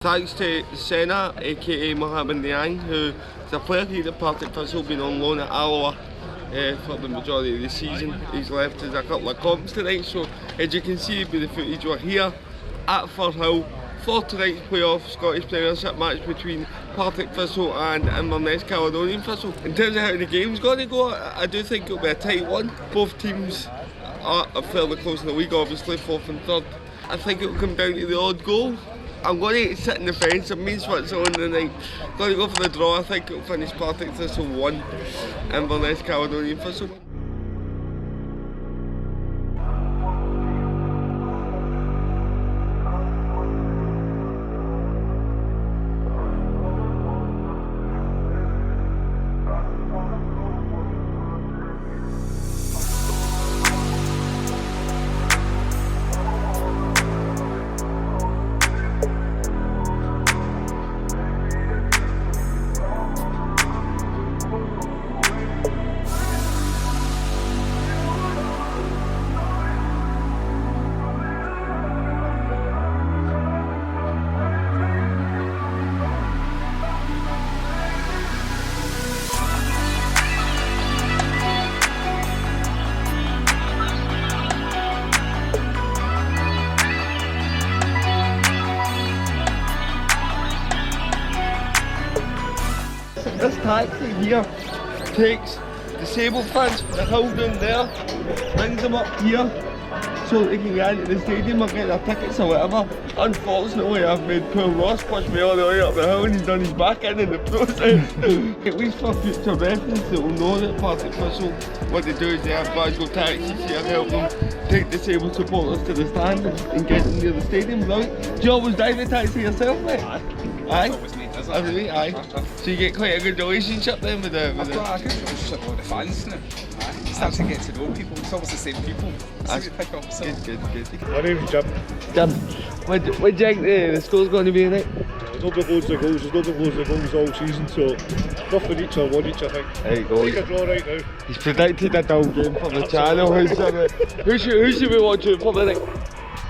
Thanks to Senna, aka Mohammed Niang, who is a player here at Partick Thistle, been on loan at Alloa for the majority of the season. He's left us a couple of comps tonight, so as you can see by the footage, we're here at Firhill for tonight's playoff Scottish Premiership match between Partick Thistle and Inverness Caledonian Thistle. In terms of how the game's going to go, I do think it'll be a tight one. Both teams are fairly close in the league, obviously, 4th and 3rd. I think it'll come down to the odd goal. I'm going to sit in the fence. It means what's on tonight. I'm going to go for the draw. I think it'll finish Partick Thistle 1, Inverness Caledonian Thistle 1. This taxi here takes disabled fans from the hill down there, brings them up here so that they can get into the stadium or get their tickets or whatever. Unfortunately, I've made poor Ross push me all the way up the hill and he's done his back in the process. At least for future reference, they will know that Partick Thistle, what they do is they have Glasgow taxis here to help them take disabled supporters to the stand and get them near the stadium. Right? Do you always drive the taxi yourself, mate? Aye? Oh, really? Aye. So you get quite a good relationship then with the... I've got a good relationship with the fans now. You start to get to know people, it's always the same people. That's pick up, so. Good. My name's Jim. Jim, what do you think the score's going to be tonight? There's not been loads of goals, there's not been loads of goals all season, so nothing each or one each, I think. There you go. Take a draw right now. He's predicted a dull game for the channel. Who should we watch it for tonight?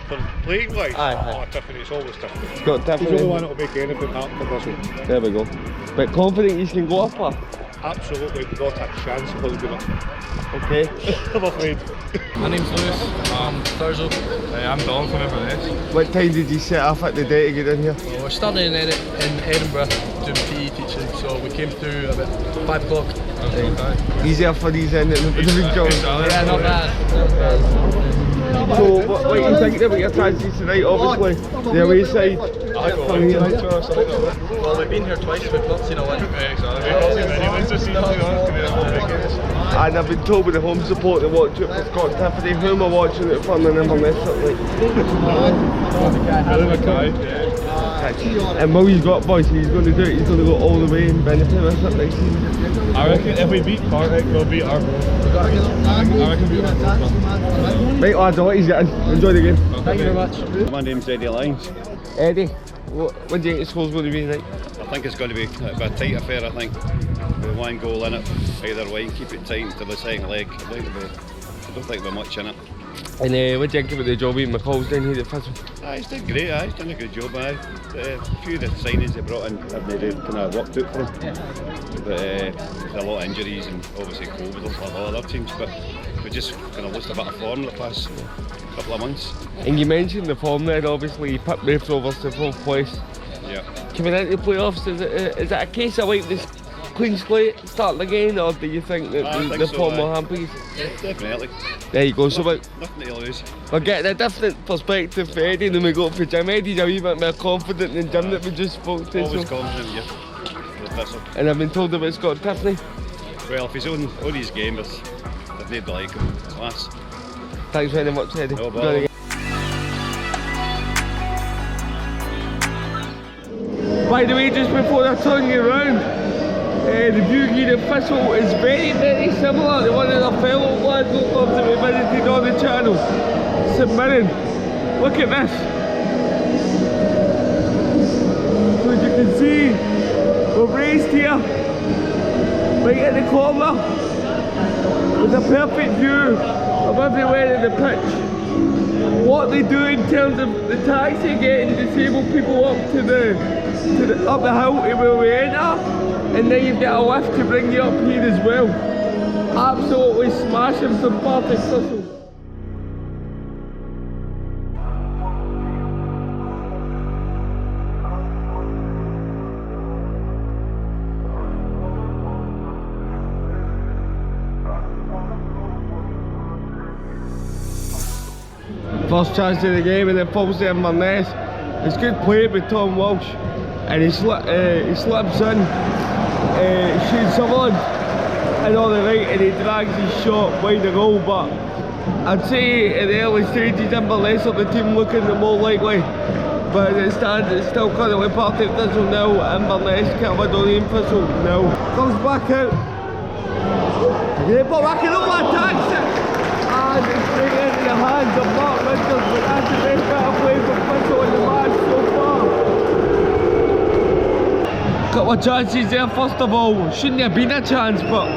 For playing wise? Aye. Oh, Tiffany, it's always Tiffany. It's got He's the only Tiffany. one that'll make anything happen for this one. There we go. But confident you can go up her? Absolutely not a chance for the Okay. I'm afraid. My name's Lewis, I'm Firhill, I'm Don from Inverness. What time did you set off at the day to get in here? Well, we're starting in Edinburgh doing PE teaching, so we came through about 5 o'clock. Easier for these in the big jobs. Yeah, not bad. So what do you think about your chances tonight, obviously? The away side. Well, we've been here twice, we've not seen a win. And I've been told with the home support to watch it for Scott Tiffany. Who am I watching it for in Inverness? And Will's got boys, he's going to do it, he's going to go all the way and benefit us up next season. I reckon if we beat Partick, we'll beat our bro. Right lads, I'll let you get in. Enjoy the game. Thank you very much. My name's Eddie Lyons. Eddie, what do you think the score's going to be tonight? I think it's going to be a tight affair, I think. With one goal in it, either way, and keep it tight until the second leg. I don't think we're much in it. And what do you think about the job McCall's down here at Thistle? He's done great, he's done a good job. A few of the signings they brought in have made it kind of worked out for him. But there's a lot of injuries and obviously COVID like all other teams, but we just kind of lost a bit of form the past couple of months. And you mentioned the form there, obviously you picked Rafe Rovers to 4th place. Yeah. Coming into the playoffs, is it a case of like this clean slate starting again, or do you think that the form will hamper you? Definitely. There you go, so Nothing to lose. we're getting a different perspective for Eddie than we got for Jim. Eddie's a wee bit more confident than Jim that we just spoke to. Always So. confident, yeah. With Thistle. And I've been told about Scott Tiffany. Well, if he's on his game, if they'd like him, class. Thanks very much, Eddie. No Enjoy the bother. game. By the way, just before I turn you around, the view here at Thistle is very, very similar to one of the fellow Glasgow clubs that we visited on the channel, St Mirren. Look at this. So as you can see, we're raised here, right at the corner, with a perfect view of everywhere in the pitch. what they do in terms of the taxi getting disabled people up to the up the hill to where we enter, and then you've got a lift to bring you up here as well. Absolutely smashing from Partick Thistle. First chance of the game, and it falls to Inverness. It's good play by Tom Walsh, and he slips in, shoots Sutherland and on the right, and he drags his shot wide the goal. But I'd say in the early stages Inverness are the team looking the more likely, but as it stands it's still currently Partick Thistle 0, Inverness, Crawford Thistle 0. Comes back out, yeah, but back it up, attacks it, and it's straight into the hands of Mark Winters, but that's the best bit of play for Thistle in the match so far. Couple of chances there. First of all, shouldn't have been a chance, but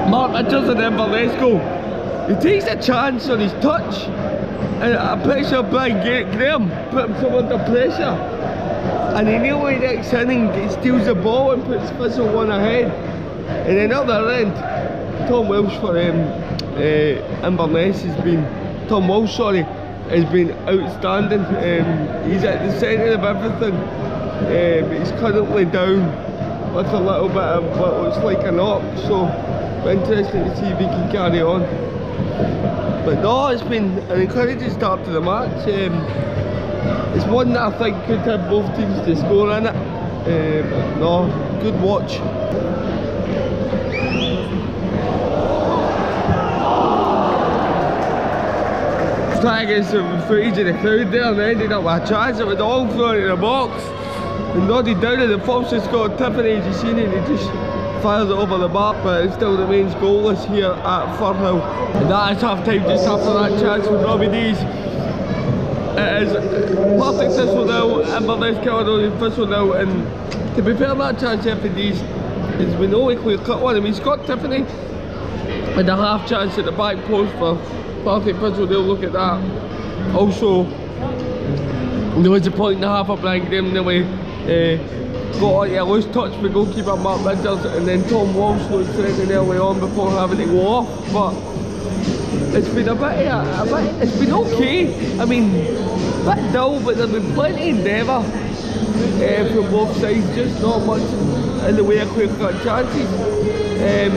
Mark Winters in the Inverness goal, he takes a chance on his touch, and I'm pretty sure Brian Graham put himself under pressure, and he nearly next inning steals the ball and puts Thistle one ahead. And then at the other end, Tom Walsh for Inverness has been outstanding. He's at the centre of everything, but he's currently down with a little bit of what looks like a knock, so interesting to see if he can carry on. But no, it's been an encouraging start to the match. It's one that I think could have both teams to score in it. But no, good watch. Trying to get some footage of the crowd there, and ended up with a chance. It was all thrown in the box and nodded down, and the first has got Tiffany, as you seen it, he just fires it over the bar, but it still remains goalless here at Firhill. And that is half time just after that chance from Robbie Dees. It is Partick Thistle 0, Inverness Crawford Thistle 0, and to be fair, that chance here for Dees is we know a clear cut one. I mean, Scott Tiffany had a half chance at the back post for Partick Thistle, they'll look at that. Also, there was a point and a half of Brian Graham nearly got on a loose touch for goalkeeper Mark Winters, and then Tom Walsh looked threatening early on before having to go off. But it's been it's been okay. I mean, a bit dull, but there's been plenty of endeavour from both sides, just not much in the way of clear cut chances. And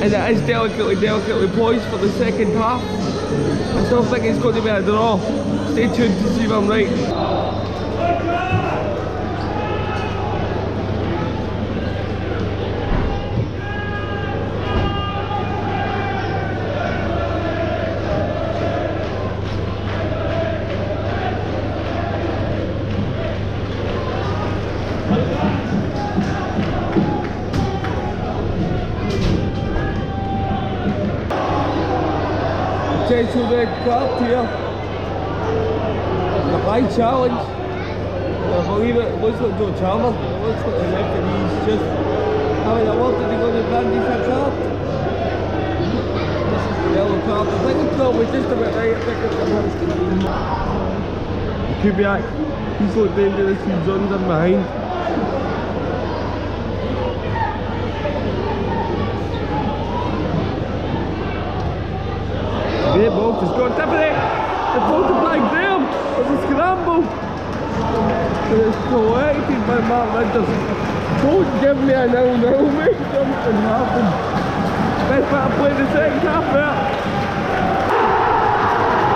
it is delicately poised for the second half. I still think it's going to be a draw. Stay tuned to see if I'm right. Potential red card here. The high challenge. I believe it looks like Joe Chalmers, but it looks like the referee's just having a look at the going to brandish a card. This is the yellow card. I think it's probably just about right. I think it's the Kubiak, he's looked dangerous, he's runs in behind. Great ball to Scott Tiffany. The ball to Black Graham. There's a scramble. And it's collected by Mark Winters. Don't give me a 0-0, make something happen. Best bit of play the second half there.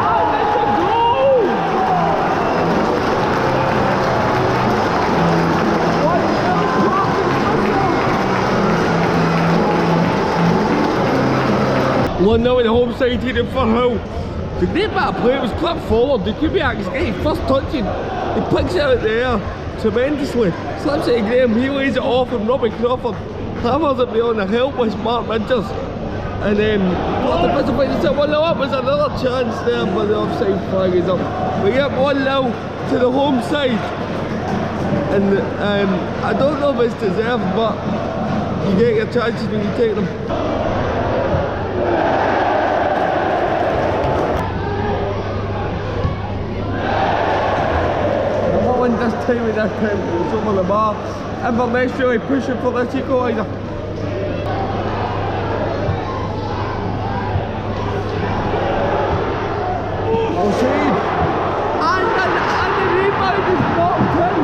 Oh, it's a goal! 1-0 in the home side here in Firhill. The great bit of play, it was clipped forward. The Kubiak's getting first touching. He picks it out there tremendously. Slips it to Graham, he lays it off, and Robbie Crawford hammers it beyond the helpless Mark Winters. And then Partick Thistle finds itself 1-0 up. There's another chance there, but the offside flag is up. We get 1-0 to the home side. And I don't know if it's deserved, but you get your chances when you take them. time at this time, it was over the bar. Inverness really pushing for this equaliser. Offside. And the rebound is knocked in.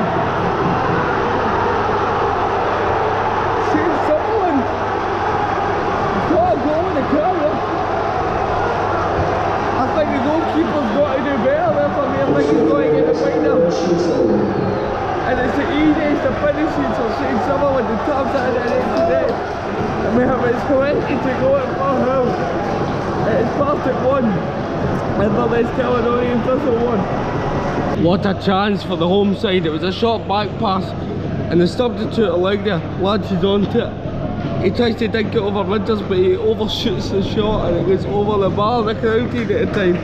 Sutherland. Got a goal in the corner. I think the goalkeeper's got to do better there for me. I think he's going to get the final. And it's the easiest of finishing for St. Sutherland. The taps at the end today. And we have his 20 to go at Firhill. It's Partick 1. Inverness Caledonian Thistle 1. What a chance for the home side. It was a short back pass. And the substitute allowed there. Latches onto it. He tries to dink it over Winters, but he overshoots the shot and it goes over the bar. The crowd team at the time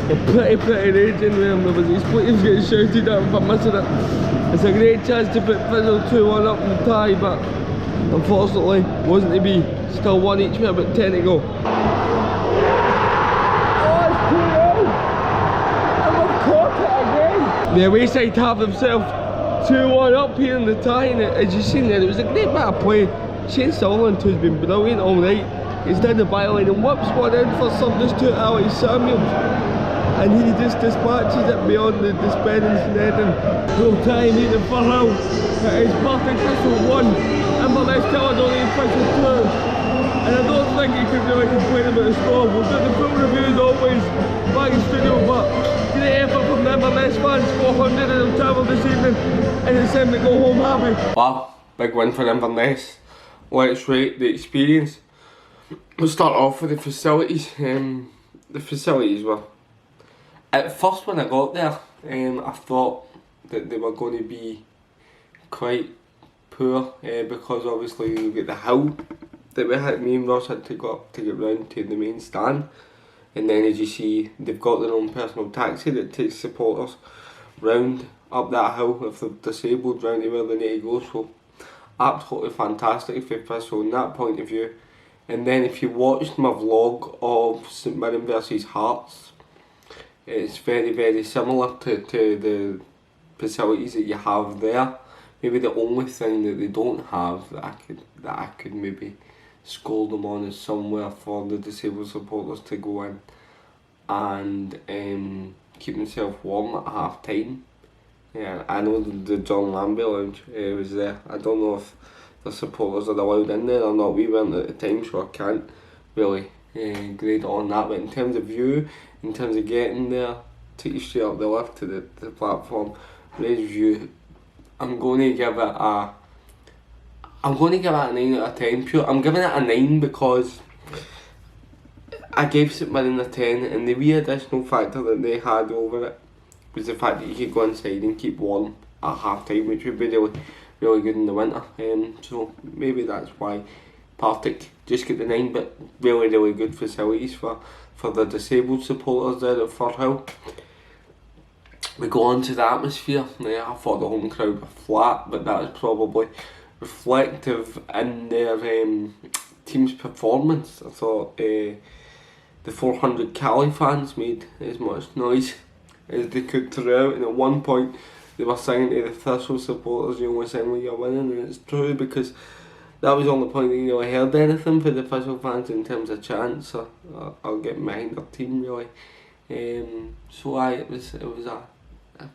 were pretty raging with him. There was his players getting shouted at him for missing it. It's a great chance to put Thistle 2-1 up in the tie, but unfortunately wasn't to be. Still 1 each with about 10 to go. Oh, it's 2-0! And we've caught it again! The away side have themselves 2-1 up here in the tie, and as you've seen there, it was a great bit of play. Shane Sutherland, who's been brilliant all night, he's down the byline and whips one in for substitute Alex Samuels, and he just dispatches it beyond the Despendence netting. Full time here in Firhill. It is Partick Thistle 1, Inverness Caledonian Thistle 2, and I don't think you can really complain about the score. We'll do the full review as always back in studio, but great effort from the Inverness fans. 400 of them travelled this evening, and it's time to go home happy. Wow, big win for Inverness. Let's rate the experience. We'll start off with the facilities. The facilities were, at first when I got there, I thought that they were going to be quite poor because obviously you get the hill that me and Ross had to go up to get round to the main stand, and then as you see they've got their own personal taxi that takes supporters round up that hill if they're disabled round to where they need to go. So absolutely fantastic for Thistle in that point of view. And then if you watched my vlog of St Mirren versus Hearts, it's very similar to the facilities that you have there. Maybe the only thing that they don't have that I could maybe scold them on is somewhere for the disabled supporters to go in and keep themselves warm at half time. Yeah, I know the John Lambie lounge was there. I don't know if the supporters are allowed in there or not. We weren't at the time, so I can't really grade on that. But in terms of view, in terms of getting there, take you straight up the lift to the platform, raised view, I'm going to give it a 9 out of 10. Pure, I'm giving it a 9 because I gave St Mirren a 10, and the wee additional factor that they had over it was the fact that you could go inside and keep warm at half time, which would be really good in the winter. So maybe that's why Partick just get the 9, but really good facilities for the disabled supporters there at Firhill. We go on to the atmosphere. I thought the home crowd were flat, but that was probably reflective in their team's performance. I thought the 400 Cali fans made as much noise as they could throughout, and at one point they were singing to the Thistle supporters, you only sing when you're winning, and it's true because that was the only point that you know I heard anything for the Thistle fans in terms of chants. So I'll get behind their team really. So it was a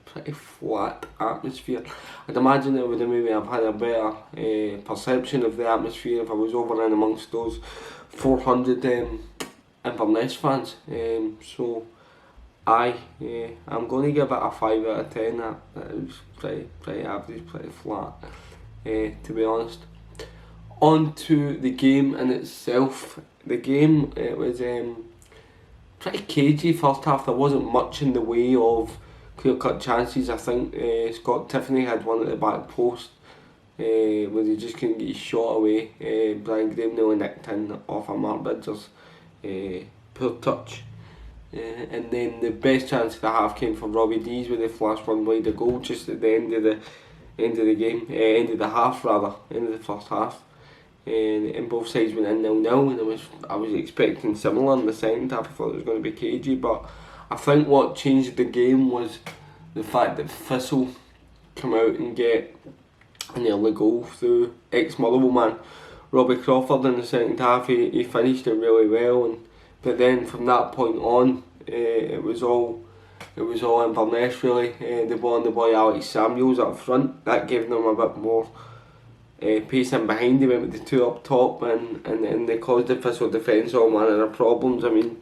pretty flat atmosphere. I'd imagine it would have maybe have had a better perception of the atmosphere if I was over in amongst those 400 Inverness fans. So I'm going to give it a 5 out of 10. That was pretty average, pretty flat, to be honest. On to the game in itself. The game, it was pretty cagey first half. There wasn't much in the way of clear-cut chances. I think Scott Tiffany had one at the back post where he just couldn't get his shot away. Brian Graham nearly nicked in off a Mark Bridges' poor touch. And then the best chance of the half came from Robbie D's with the flash one wide of goal just at the end of the game, end of the half rather, end of the first half. And both sides went in 0-0, and I was expecting similar in the second half. I thought it was going to be cagey, but I think what changed the game was the fact that Thistle come out and get an early goal through ex-Motherwell man Robbie Crawford in the second half. He finished it really well, but then from that point on, it was all Inverness really. They brought on the boy Alex Samuels up front. That gave them a bit more pace in behind. They went with the two up top, and they caused the Thistle defence all manner of problems. I mean,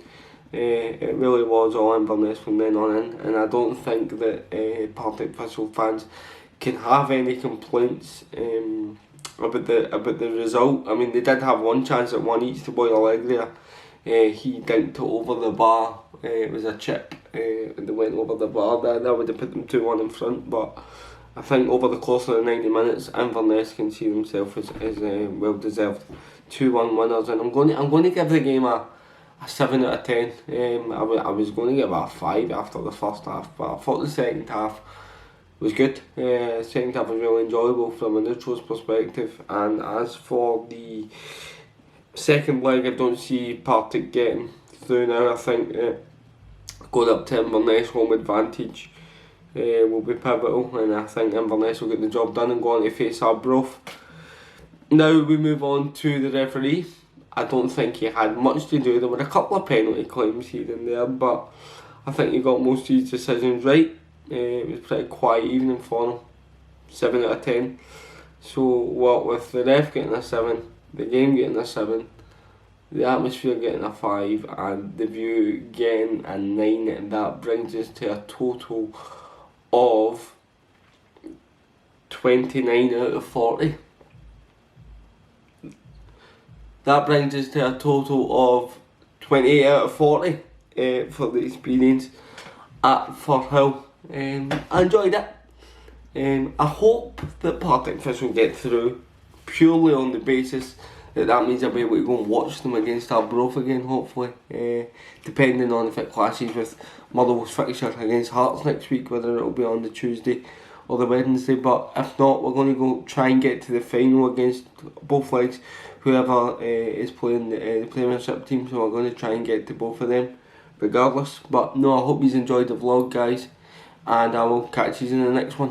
it really was all Inverness from then on in, and I don't think that Partick Thistle fans can have any complaints about the result. I mean, they did have one chance at one each. The boy Allegria, he dinked it over the bar. It was a chip, and they went over the bar. That would have put them 2-1 in front. But I think over the course of the 90 minutes, Inverness can see themselves as well deserved 2-1 winners. And I'm going to give the game a 7 out of 10. I was going to give it a 5 after the first half, but I thought the second half was good. Second half was really enjoyable from a neutral's perspective. And as for the second leg, I don't see Partick getting through now. I think going up to Inverness home advantage will be pivotal, and I think Inverness will get the job done and go on to face Arbroath. Now we move on to the referee. I don't think he had much to do. There were a couple of penalty claims here and there, but I think he got most of his decisions right. It was a pretty quiet evening for him. 7 out of 10. So what with the ref getting a 7, the game getting a 7, the atmosphere getting a 5, and the view getting a 9, and that brings us to a total of 29 out of 40. That brings us to a total of 28 out of 40 for the experience at Firhill. I enjoyed it. I hope that Partick Thistle get through purely on the basis that means I'll be able to go and watch them against Arbroath again, hopefully. Depending on if it clashes with Motherwell's fixture against Hearts next week, whether it'll be on the Tuesday or the Wednesday. But if not, we're going to go try and get to the final against both legs, whoever is playing the Premiership team. So we're going to try and get to both of them regardless. But no, I hope you've enjoyed the vlog, guys, and I will catch you in the next one.